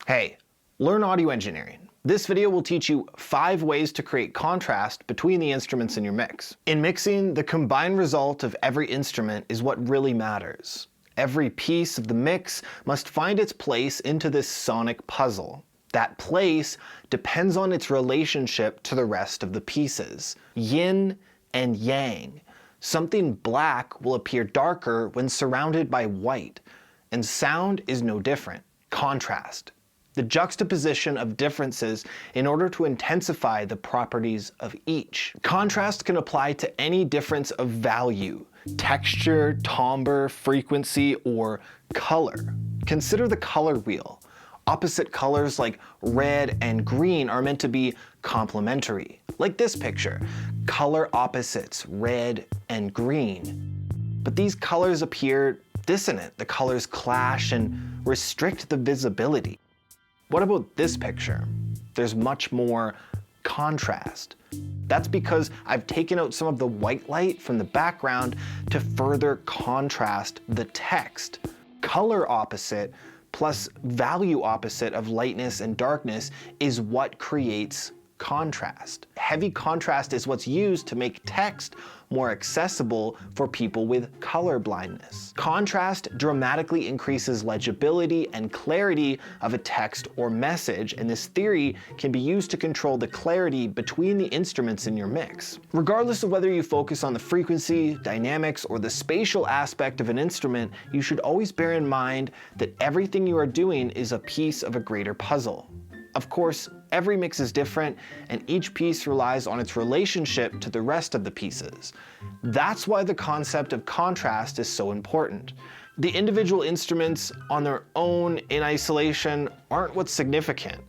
Hey, learn audio engineering. This video will teach you 5 ways to create contrast between the instruments in your mix. In mixing, the combined result of every instrument is what really matters. Every piece of the mix must find its place into this sonic puzzle. That place depends on its relationship to the rest of the pieces. Yin and Yang. Something black will appear darker when surrounded by white, and sound is no different. Contrast. The juxtaposition of differences in order to intensify the properties of each. Contrast can apply to any difference of value, texture, timbre, frequency, or color. Consider the color wheel. Opposite colors like red and green are meant to be complementary. Like this picture, color opposites, red and green. But these colors appear dissonant. The colors clash and restrict the visibility. What about this picture? There's much more contrast. That's because I've taken out some of the white light from the background to further contrast the text. Color opposite plus value opposite of lightness and darkness is what creates contrast. Heavy contrast is what's used to make text more accessible for people with color blindness. Contrast dramatically increases legibility and clarity of a text or message, and this theory can be used to control the clarity between the instruments in your mix. Regardless of whether you focus on the frequency, dynamics, or the spatial aspect of an instrument, you should always bear in mind that everything you are doing is a piece of a greater puzzle. Of course, every mix is different, and each piece relies on its relationship to the rest of the pieces. That's why the concept of contrast is so important. The individual instruments on their own in isolation aren't what's significant.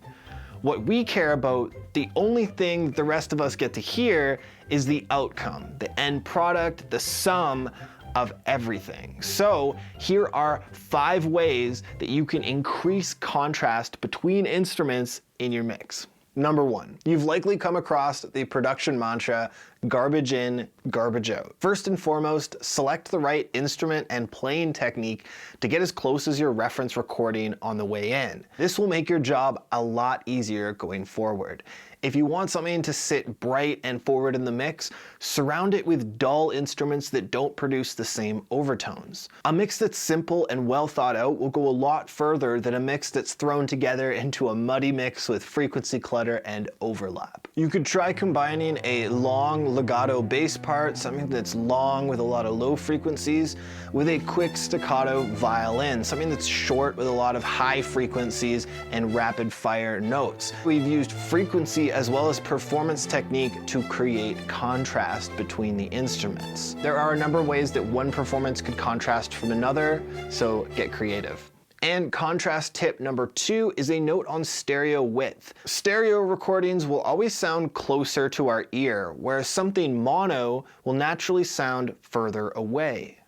What we care about, the only thing that the rest of us get to hear, is the outcome, the end product, the sum of everything. So here are 5 ways that you can increase contrast between instruments in your mix. Number 1, you've likely come across the production mantra, garbage in, garbage out. First and foremost, select the right instrument and playing technique to get as close as your reference recording on the way in. This will make your job a lot easier going forward. If you want something to sit bright and forward in the mix, surround it with dull instruments that don't produce the same overtones. A mix that's simple and well thought out will go a lot further than a mix that's thrown together into a muddy mix with frequency clutter and overlap. You could try combining a long legato bass part, something that's long with a lot of low frequencies, with a quick staccato violin, something that's short with a lot of high frequencies and rapid fire notes. We've used frequency as well as performance technique to create contrast between the instruments. There are a number of ways that one performance could contrast from another, so get creative. And contrast tip number 2 is a note on stereo width. Stereo recordings will always sound closer to our ear, whereas something mono will naturally sound further away.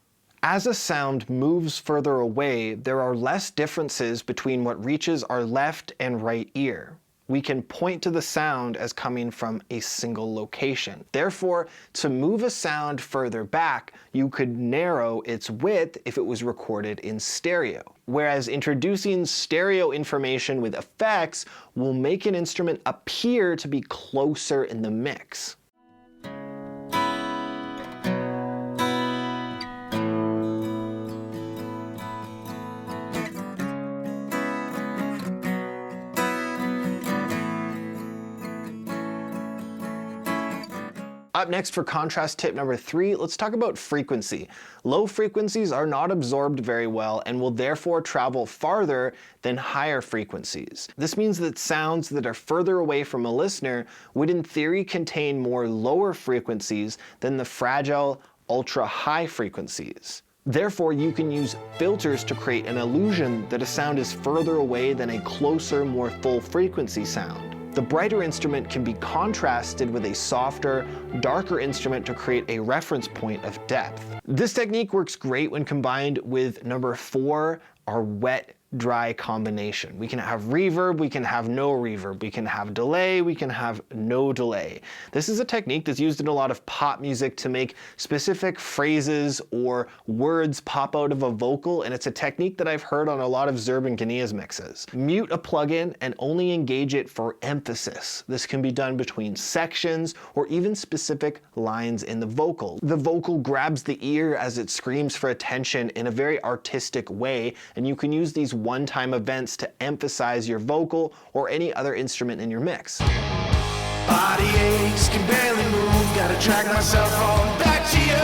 As a sound moves further away, there are less differences between what reaches our left and right ear. We can point to the sound as coming from a single location. Therefore, to move a sound further back, you could narrow its width if it was recorded in stereo. Whereas introducing stereo information with effects will make an instrument appear to be closer in the mix. Up next for contrast tip number 3, let's talk about frequency. Low frequencies are not absorbed very well and will therefore travel farther than higher frequencies. This means that sounds that are further away from a listener would in theory contain more lower frequencies than the fragile, ultra-high frequencies. Therefore, you can use filters to create an illusion that a sound is further away than a closer, more full frequency sound. The brighter instrument can be contrasted with a softer, darker instrument to create a reference point of depth. This technique works great when combined with number 4, our wet dry combination. We can have reverb, we can have no reverb, we can have delay, we can have no delay. This is a technique that's used in a lot of pop music to make specific phrases or words pop out of a vocal, and it's a technique that I've heard on a lot of Zerb and Genia's mixes. Mute a plugin and only engage it for emphasis. This can be done between sections or even specific lines in the vocal. The vocal grabs the ear as it screams for attention in a very artistic way, and you can use these one-time events to emphasize your vocal or any other instrument in your mix. Body aches, can barely move, gotta drag myself on back to you.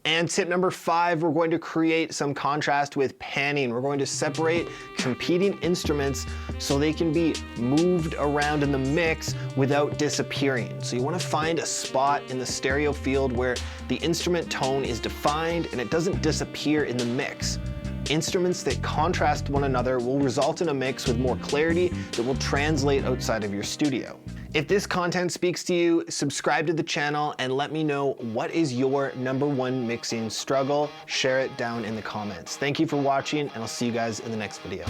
And tip number 5, we're going to create some contrast with panning. We're going to separate competing instruments so they can be moved around in the mix without disappearing. So you want to find a spot in the stereo field where the instrument tone is defined and it doesn't disappear in the mix. Instruments that contrast one another will result in a mix with more clarity that will translate outside of your studio. If this content speaks to you, subscribe to the channel and let me know what is your #1 mixing struggle. Share it down in the comments. Thank you for watching, and I'll see you guys in the next video.